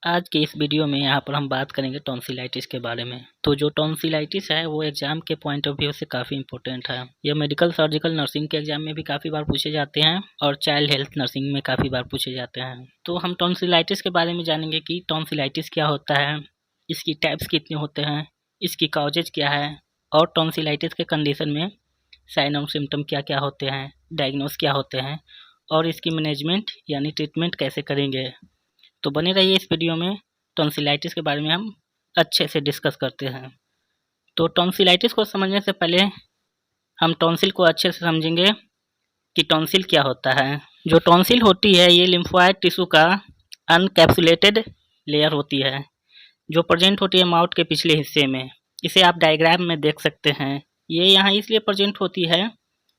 आज के इस वीडियो में यहाँ पर हम बात करेंगे टॉन्सिलाइटिस के बारे में। तो जो टॉन्सिलाइटिस है वो एग्जाम के पॉइंट ऑफ व्यू से काफ़ी इंपॉर्टेंट है। यह मेडिकल, सर्जिकल, नर्सिंग के एग्जाम में भी काफ़ी बार पूछे जाते हैं और चाइल्ड हेल्थ नर्सिंग में काफ़ी बार पूछे जाते हैं। तो हम टॉन्सिलाइटिस के बारे में जानेंगे कि टॉन्सिलाइटिस क्या होता है, इसकी टाइप्स कितने होते हैं, इसकी कॉजेज क्या है और टॉन्सिलाइटिस के कंडीशन में साइन और सिम्टम क्या क्या होते हैं, डायग्नोस क्या होते हैं और इसकी मैनेजमेंट यानी ट्रीटमेंट कैसे करेंगे। तो बने रहिए इस वीडियो में। टॉन्सिलाइटिस के बारे में हम अच्छे से डिस्कस करते हैं। तो टॉन्सिलाइटिस को समझने से पहले हम टॉन्सिल को अच्छे से समझेंगे कि टॉन्सिल क्या होता है। जो टॉन्सिल होती है ये लिम्फोइड टिश्यू का अनकैप्सुलेटेड लेयर होती है जो प्रेजेंट होती है माउथ के पिछले हिस्से में। इसे आप डायग्राम में देख सकते हैं। ये यहाँ इसलिए प्रेजेंट होती है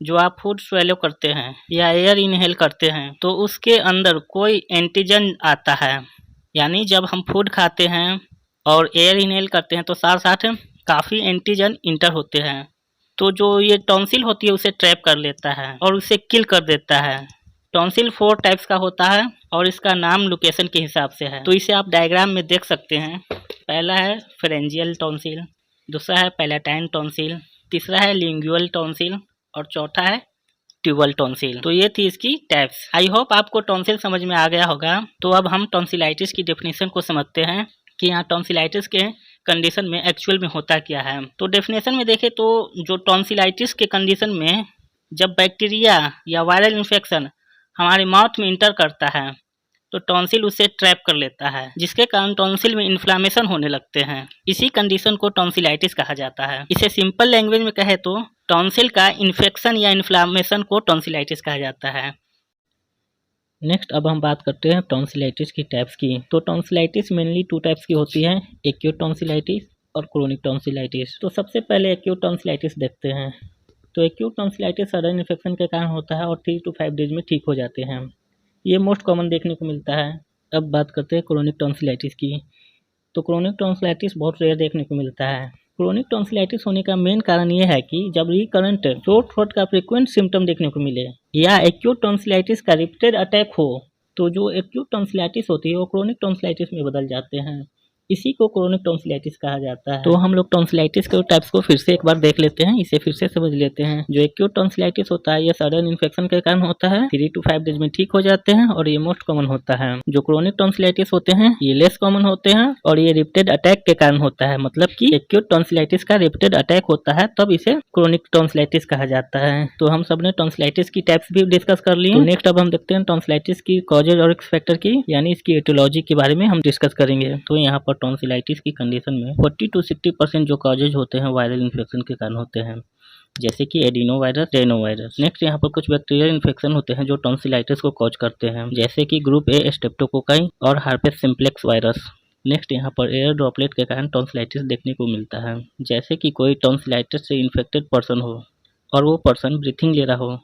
जो आप फूड स्वेलो करते हैं या एयर इनहेल करते हैं तो उसके अंदर कोई एंटीजन आता है, यानी जब हम फूड खाते हैं और एयर इनहेल करते हैं तो साथ साथ काफ़ी एंटीजन इंटर होते हैं। तो जो ये टॉन्सिल होती है उसे ट्रैप कर लेता है और उसे किल कर देता है। टॉन्सिल 4 टाइप्स का होता है और इसका नाम लोकेशन के हिसाब से है। तो इसे आप डायग्राम में देख सकते हैं। पहला है फेरेंजियल टॉन्सिल, दूसरा है पैलेटाइन टॉन्सिल, तीसरा है लिंगुअल टॉन्सिल और चौथा है ट्यूबल टॉन्सिल। तो ये थी इसकी टाइप्स। आई होप आपको टॉन्सिल समझ में आ गया होगा। तो अब हम टॉन्सिलाइटिस की डेफिनेशन को समझते हैं कि यहाँ टॉन्सिलाइटिस के कंडीशन में एक्चुअल में होता क्या है। तो डेफिनेशन में देखें तो जो टॉन्सिलाइटिस के कंडीशन में जब बैक्टीरिया या वायरल इन्फेक्शन हमारे माउथ में इंटर करता है तो टॉन्सिल उसे ट्रैप कर लेता है, जिसके कारण टॉन्सिल में इन्फ्लामेशन होने लगते हैं। इसी कंडीशन को टॉन्सिलाइटिस कहा जाता है। इसे सिंपल लैंग्वेज में कहे तो टॉन्सिल का इन्फेक्शन या इन्फ्लामेशन को टॉन्सिलाइटिस कहा जाता है। नेक्स्ट अब हम बात करते हैं टॉन्सिलाइटिस की टाइप्स की। तो टॉन्सिलाइटिस मेनली 2 टाइप्स की होती है, एक्यूट टॉन्सिलाइटिस और क्रोनिक टॉन्सिलाइटिस। तो सबसे पहले एक्यूट टॉन्सिलाइटिस देखते हैं। तो एक्यूट टॉन्सिलाइटिस सडन इन्फेक्शन के कारण होता है और 3 to 5 डेज में ठीक हो जाते हैं। ये मोस्ट कॉमन देखने को मिलता है। अब बात करते हैं क्रोनिक टॉन्सिलाइटिस की। तो क्रोनिक टॉन्सिलाइटिस बहुत रेयर देखने को मिलता है। क्रोनिक टॉन्सिलाइटिस होने का मेन कारण ये है कि जब रिकरेंट सोर थ्रोट का फ्रीक्वेंट सिम्टम देखने को मिले या एक्यूट टॉन्सिलाइटिस का रिपीटेड अटैक हो तो जो एक्यूट टॉन्सिलाइटिस होती है वो क्रोनिक टॉन्सिलाइटिस में बदल जाते हैं। इसी को क्रोनिक टॉन्सिलाइटिस कहा जाता है। तो हम लोग टॉन्सिलाइटिस के टाइप्स को फिर से एक बार देख लेते हैं, इसे फिर से समझ लेते हैं। जो एक्यूट टॉन्सिलाइटिस होता है ये सडन इन्फेक्शन के कारण होता है, 3 to 5 डेज में ठीक हो जाते हैं और ये मोस्ट कॉमन होता है। जो क्रोनिक टॉन्सिलाइटिस होते हैं ये लेस कॉमन होते हैं और ये रिपीटेड अटैक के कारण होता है। मतलब कि एक्यूट टॉन्सिलाइटिस का रिपीटेड अटैक होता है तब इसे क्रोनिक टॉन्सिलाइटिस कहा जाता है। तो हम सबने टॉन्सिलाइटिस की टाइप्स भी डिस्कस कर ली। तो नेक्स्ट अब हम देखते हैं टॉन्सिलाइटिस की कॉजेज और रिस्क फैक्टर की, यानी इसकी एटियोलॉजी के बारे में हम डिस्कस करेंगे। तो यहाँ पर टॉन्सिलाइटिस की कंडीशन में 40 to 60% जो कॉजेज होते हैं वायरल इन्फेक्शन के कारण होते हैं, जैसे कि एडिनोवायरस, रेनोवायरस। नेक्स्ट यहाँ पर कुछ बैक्टीरियल इन्फेक्शन होते हैं जो टॉन्सिलाइटिस को कॉज करते हैं, जैसे कि ग्रुप ए स्ट्रेप्टोकोकाई और हार्पेस सिम्प्लेक्स वायरस। नेक्स्ट यहाँ पर एयर ड्रॉपलेट के कारण टॉन्सिलाइटिस देखने को मिलता है, जैसे कि कोई टॉन्सिलाइटिस से इन्फेक्टेड पर्सन हो और वो पर्सन ब्रीथिंग ले रहा हो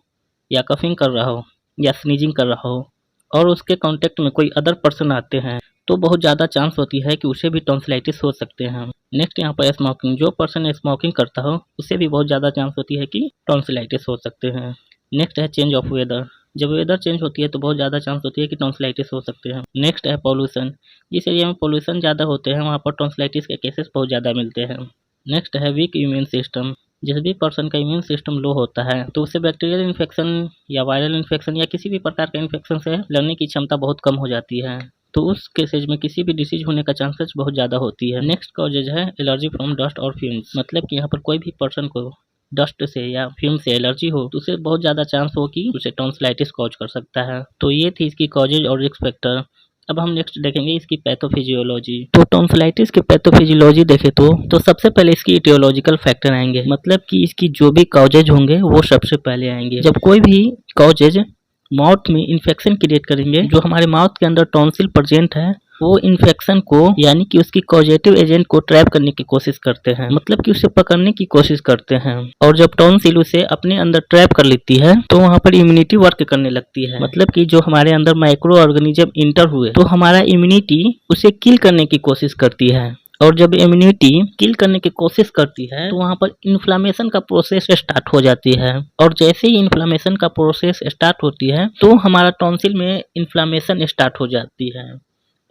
या कफिंग कर रहा हो या स्नीजिंग कर रहा हो और उसके कॉन्टेक्ट में कोई अदर पर्सन आते हैं तो बहुत ज़्यादा चांस होती है कि उसे भी टॉन्सिलाइटिस हो सकते हैं। नेक्स्ट यहाँ पर स्मोकिंग, जो पर्सन स्मोकिंग करता हो उसे भी बहुत ज़्यादा चांस होती है कि टॉन्सिलाइटिस हो सकते हैं। नेक्स्ट है चेंज ऑफ वेदर, जब वेदर चेंज होती है तो बहुत ज़्यादा चांस होती है कि टॉन्सिलाइटिस हो सकते हैं। नेक्स्ट है पॉल्यूशन, जिस एरिया में पॉल्यूशन ज़्यादा होते हैं वहाँ पर टॉन्सिलाइटिस के केसेस बहुत ज़्यादा मिलते हैं। नेक्स्ट है वीक इम्यून सिस्टम, जिस भी पर्सन का इम्यून सिस्टम लो होता है तो उसे बैक्टीरियल इन्फेक्शन या वायरल इन्फेक्शन या किसी भी प्रकार के इन्फेक्शन से लड़ने की क्षमता बहुत कम हो जाती है, तो उस केसेज में किसी भी डिसीज होने का चांसेस बहुत ज़्यादा होती है। नेक्स्ट कॉजेज है एलर्जी फ्रॉम डस्ट और फ्यूम्स, मतलब कि यहाँ पर कोई भी पर्सन को डस्ट से या फ्यूम से एलर्जी हो तो उसे बहुत ज़्यादा चांस हो कि उसे टॉन्सिलाइटिस कॉज कर सकता है। तो ये थी इसकी कॉजेज और रिस्क फैक्टर। अब हम नेक्स्ट देखेंगे इसकी पैथोफिजियोलॉजी। तो टॉन्सिलाइटिस की पैथोफिजियोलॉजी देखें तो सबसे पहले इसकी इटियोलॉजिकल फैक्टर आएंगे, मतलब कि इसकी जो भी कॉजेज होंगे वो सबसे पहले आएंगे। जब कोई भी कॉजेज माउथ में इन्फेक्शन क्रिएट करेंगे, जो हमारे माउथ के अंदर टॉन्सिल प्रेजेंट है वो इन्फेक्शन को यानी कि उसकी कॉजेटिव एजेंट को ट्रैप करने की कोशिश करते हैं, मतलब कि उसे पकड़ने की कोशिश करते हैं। और जब टॉन्सिल उसे अपने अंदर ट्रैप कर लेती है तो वहाँ पर इम्यूनिटी वर्क करने लगती है, मतलब कि जो हमारे अंदर माइक्रो ऑर्गेनिज्म इंटर हुए तो हमारा इम्यूनिटी उसे किल करने की कोशिश करती है। और जब इम्यूनिटी किल करने की कोशिश करती है तो वहाँ पर इन्फ्लामेशन का प्रोसेस स्टार्ट हो जाती है। और जैसे ही इन्फ्लामेशन का प्रोसेस स्टार्ट होती है तो हमारा टॉन्सिल में इन्फ्लामेशन स्टार्ट हो जाती है।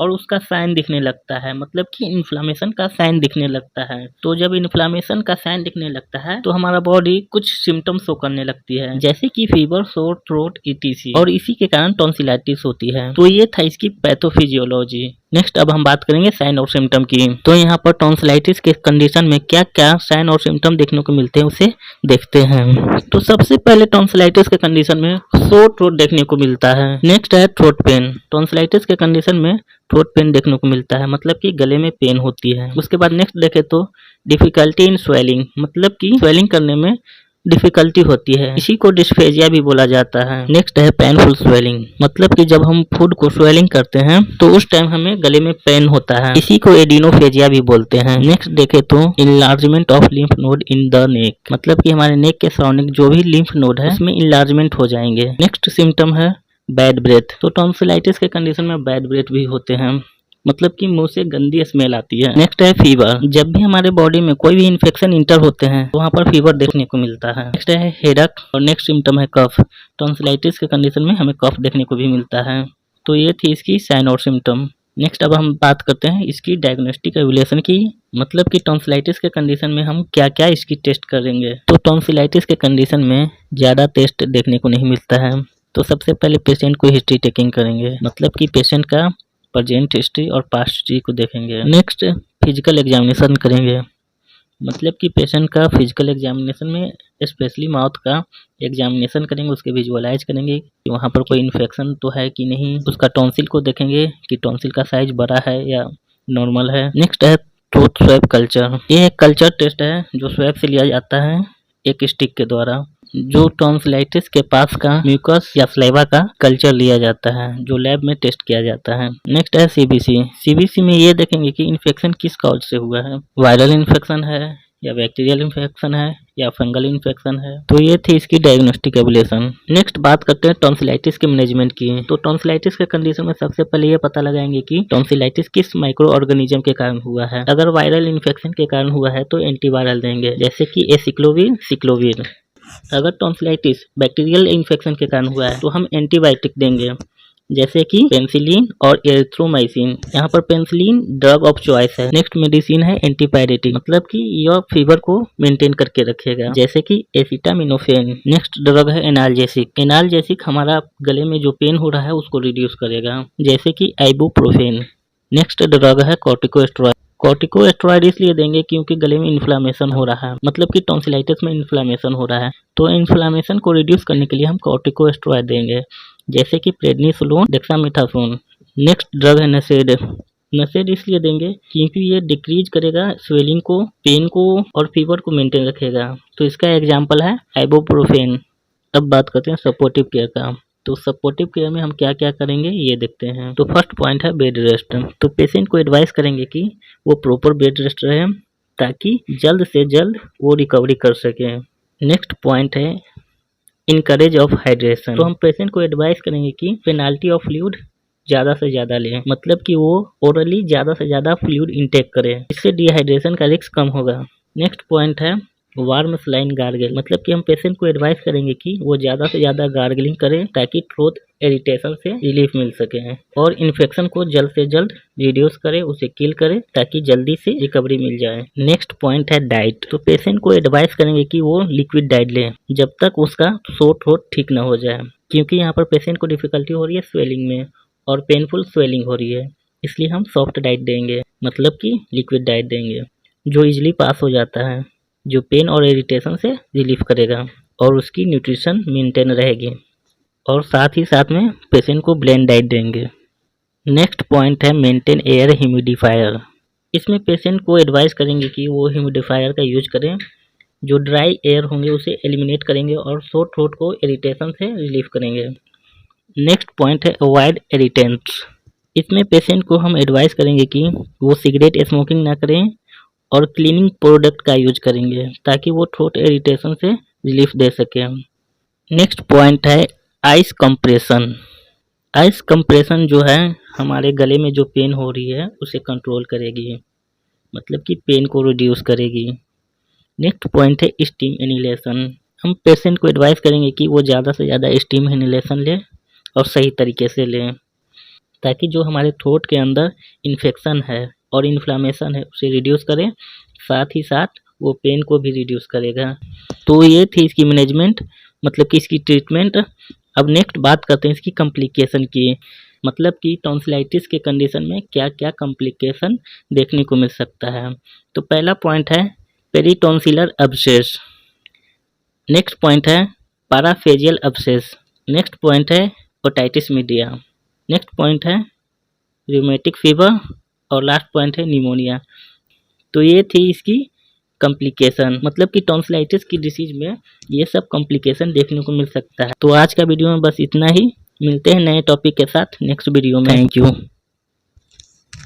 और उसका साइन दिखने लगता है, मतलब कि इन्फ्लामेशन का साइन दिखने लगता है। तो जब इन्फ्लामेशन का साइन दिखने लगता है तो हमारा बॉडी कुछ सिम्टम्स शो करने लगती है, जैसे कि फीवर, सोर थ्रोट, ईटीसी, और इसी के कारण टॉन्सिलाइटिस होती है। तो ये था इसकी पैथोफिजियोलॉजी। नेक्स्ट अब हम बात करेंगे साइन और सिम्टम की। तो यहाँ पर टॉन्सिलाइटिस के कंडीशन में क्या क्या साइन और सिम्टम देखने को मिलते हैं उसे देखते हैं। तो सबसे पहले टॉन्सिलाइटिस के कंडीशन में सोर थ्रोट देखने को मिलता है। नेक्स्ट है थ्रोट पेन। टॉन्सिलाइटिस के कंडीशन में थ्रोट पेन देखने को मिलता है, मतलब कि गले में पेन होती है। उसके बाद नेक्स्ट देखे तो डिफिकल्टी इन स्वेलिंग, मतलब कि स्वेलिंग करने में डिफिकल्टी होती है, इसी को डिस्फेजिया भी बोला जाता है। नेक्स्ट है पेनफुल स्वेलिंग, मतलब कि जब हम फूड को स्वेलिंग करते हैं तो उस टाइम हमें गले में पेन होता है, इसी को एडिनोफेजिया भी बोलते हैं। नेक्स्ट देखे तो enlargement of lymph node in the neck, मतलब कि हमारे नेक के सराउंडिंग जो भी लिम्फ नोड है उसमें इनलार्जमेंट हो जाएंगे। नेक्स्ट सिम्टम है बैड ब्रेथ। तो टॉन्सिलाइटिस के कंडीशन में बैड ब्रेथ भी होते हैं, मतलब कि मुंह से गंदी स्मेल आती है। नेक्स्ट है फीवर। जब भी हमारे बॉडी में कोई भी इन्फेक्शन इंटर होते हैं तो वहाँ पर फीवर देखने को मिलता है। नेक्स्ट है हेडक और नेक्स्ट सिम्टम है कफ। टॉन्सिलाइटिस के कंडीशन में हमें कफ देखने को भी मिलता है। तो ये थी इसकी साइन और सिम्टम। नेक्स्ट अब हम बात करते हैं इसकी डायग्नोस्टिक एवल्यूशन की, मतलब कि टॉन्सिलाइटिस के कंडीशन में हम क्या क्या इसकी टेस्ट करेंगे। तो टॉन्सिलाइटिस के कंडीशन में ज़्यादा टेस्ट देखने को नहीं मिलता है। तो सबसे पहले पेशेंट को हिस्ट्री टेकिंग करेंगे, मतलब कि पेशेंट का प्रेजेंट हिस्ट्री और पास्ट हिस्ट्री को देखेंगे। नेक्स्ट फिजिकल एग्जामिनेशन करेंगे, मतलब कि पेशेंट का फिजिकल एग्जामिनेशन में स्पेशली माउथ का एग्जामिनेशन करेंगे, उसके विजुअलाइज करेंगे कि वहाँ पर कोई इन्फेक्शन तो है कि नहीं। उसका टॉन्सिल को देखेंगे कि टॉन्सिल का साइज बड़ा है या नॉर्मल है। नेक्स्ट है थ्रोट स्वैब कल्चर। ये एक कल्चर टेस्ट है जो स्वैब से लिया जाता है एक स्टिक के द्वारा, जो टॉन्सिलाइटिस के पास का म्यूकस या स्लाइवा का कल्चर लिया जाता है, जो लैब में टेस्ट किया जाता है। नेक्स्ट है सीबीसी। सीबीसी में ये देखेंगे कि इन्फेक्शन किस कॉज से हुआ है, वायरल इन्फेक्शन है या बैक्टीरियल इन्फेक्शन है या फंगल इन्फेक्शन है। तो ये थी इसकी डायग्नोस्टिक एवल्यूशन। नेक्स्ट बात करते हैं टॉन्सिलाइटिस के मैनेजमेंट की। तो टॉन्सिलाइटिस के कंडीशन में सबसे पहले ये पता लगाएंगे कि टॉन्सिलाइटिस किस माइक्रो ऑर्गेनिज्म के कारण हुआ है। अगर वायरल इन्फेक्शन के कारण हुआ है तो एंटीवायरल देंगे, जैसे कि एसिक्लोविर, सिक्लोविर। अगर टॉन्सिलाइटिस बैक्टीरियल इन्फेक्शन के कारण हुआ है तो हम एंटीबायोटिक देंगे, जैसे कि पेनिसिलिन और एरिथ्रोमाइसिन। यहाँ पर पेनिसिलिन ड्रग ऑफ चॉइस है। नेक्स्ट मेडिसिन है एंटीपायरेटिक, मतलब कि यह फीवर को मेंटेन करके रखेगा, जैसे कि एसिटामिनोफेन। नेक्स्ट ड्रग है एनाल्जेसिक। एनाल्जेसिक हमारा गले में जो पेन हो रहा है उसको रिड्यूस करेगा, जैसे कि आइबुप्रोफेन। नेक्स्ट ड्रग है कॉर्टिकोस्टेरॉइड। कॉर्टिकोस्टेरॉइड इसलिए देंगे क्योंकि गले में इन्फ्लामेशन हो रहा है, मतलब कि टॉन्सिलाइटिस में इन्फ्लामेशन हो रहा है, तो इन्फ्लामेशन को रिड्यूस करने के लिए हम कॉर्टिकोस्टेरॉइड देंगे, जैसे कि प्रेडनिसोलोन, डेक्सामेथासोन। नेक्स्ट ड्रग है नसेड। नसेड इसलिए देंगे क्योंकि ये डिक्रीज करेगा स्वेलिंग को, पेन को और फीवर को मेंटेन रखेगा। तो इसका एग्जाम्पल है आइबुप्रोफेन। अब बात करते हैं सपोर्टिव केयर का। तो सपोर्टिव केयर में हम क्या क्या करेंगे ये देखते हैं। तो फर्स्ट पॉइंट है बेड रेस्ट। तो पेशेंट को एडवाइस करेंगे कि वो प्रॉपर बेड रेस्ट रहे ताकि जल्द से जल्द वो रिकवरी कर सके। नेक्स्ट पॉइंट है इनकरेज ऑफ हाइड्रेशन। तो हम पेशेंट को एडवाइस करेंगे कि पेनाल्टी ऑफ फ्लूइड ज़्यादा से ज़्यादा लें, मतलब कि वो ओरली ज़्यादा से ज़्यादा फ्लूइड इंटेक करे, इससे डिहाइड्रेशन का रिस्क कम होगा। नेक्स्ट पॉइंट है वार्म सलाइन गार्गल, मतलब कि हम पेशेंट को एडवाइस करेंगे कि वो ज़्यादा से ज़्यादा गार्गलिंग करे ताकि थ्रोट इरिटेशन से रिलीफ मिल सके और इन्फेक्शन को जल्द से जल्द रिड्यूस करे, उसे किल करे ताकि जल्दी से रिकवरी मिल जाए। नेक्स्ट पॉइंट है डाइट। तो पेशेंट को एडवाइस करेंगे कि वो लिक्विड डाइट ले जब तक उसका सोर थ्रोट ठीक ना हो जाए, क्योंकि यहाँ पर पेशेंट को डिफिकल्टी हो रही है स्वेलिंग में और पेनफुल स्वेलिंग हो रही है, इसलिए हम सॉफ्ट डाइट देंगे, मतलब कि लिक्विड डाइट देंगे जो इजीली पास हो जाता है, जो पेन और इरिटेशन से रिलीफ करेगा और उसकी न्यूट्रिशन मेंटेन रहेगी। और साथ ही साथ में पेशेंट को ब्लेंड डाइट देंगे। नेक्स्ट पॉइंट है मेंटेन एयर ह्यूमिडिफायर। इसमें पेशेंट को एडवाइस करेंगे कि वो ह्यूमिडिफायर का यूज करें, जो ड्राई एयर होंगे उसे एलिमिनेट करेंगे और सोर थ्रोट को इरिटेशन से रिलीफ करेंगे। नेक्स्ट पॉइंट है अवॉइड इरिटेंट्स। इसमें पेशेंट को हम एडवाइस करेंगे कि वो सिगरेट स्मोकिंग ना करें और क्लीनिंग प्रोडक्ट का यूज करेंगे ताकि वो थ्रोट इरिटेशन से रिलीफ दे सके। नेक्स्ट पॉइंट है आइस कंप्रेशन। आइस कंप्रेशन जो है हमारे गले में जो पेन हो रही है उसे कंट्रोल करेगी, मतलब कि पेन को रिड्यूस करेगी। नेक्स्ट पॉइंट है स्टीम इनहेलेशन। हम पेशेंट को एडवाइस करेंगे कि वो ज़्यादा से ज़्यादा स्टीम इनहेलेशन ले और सही तरीके से लें ताकि जो हमारे थ्रोट के अंदर इन्फेक्शन है और इन्फ्लामेशन है उसे रिड्यूस करे, साथ ही साथ वो पेन को भी रिड्यूस करेगा। तो ये थी इसकी मैनेजमेंट, मतलब कि इसकी ट्रीटमेंट। अब नेक्स्ट बात करते हैं इसकी कॉम्प्लिकेशन की, मतलब कि टॉन्सिलाइटिस के कंडीशन में क्या क्या कॉम्प्लिकेशन देखने को मिल सकता है। तो पहला पॉइंट है पेरिटॉन्सिलर अब्सेस, नेक्स्ट पॉइंट है पैराफेजियल अब्सेस, नेक्स्ट पॉइंट है ओटाइटिस मीडिया, नेक्स्ट पॉइंट है रूमेटिक फीवर और लास्ट पॉइंट है निमोनिया। तो ये थी इसकी कॉम्प्लिकेशन, मतलब कि टॉन्सिलाइटिस की डिसीज में ये सब कॉम्प्लिकेशन देखने को मिल सकता है। तो आज का वीडियो में बस इतना ही, मिलते हैं नए टॉपिक के साथ नेक्स्ट वीडियो में। Thank you.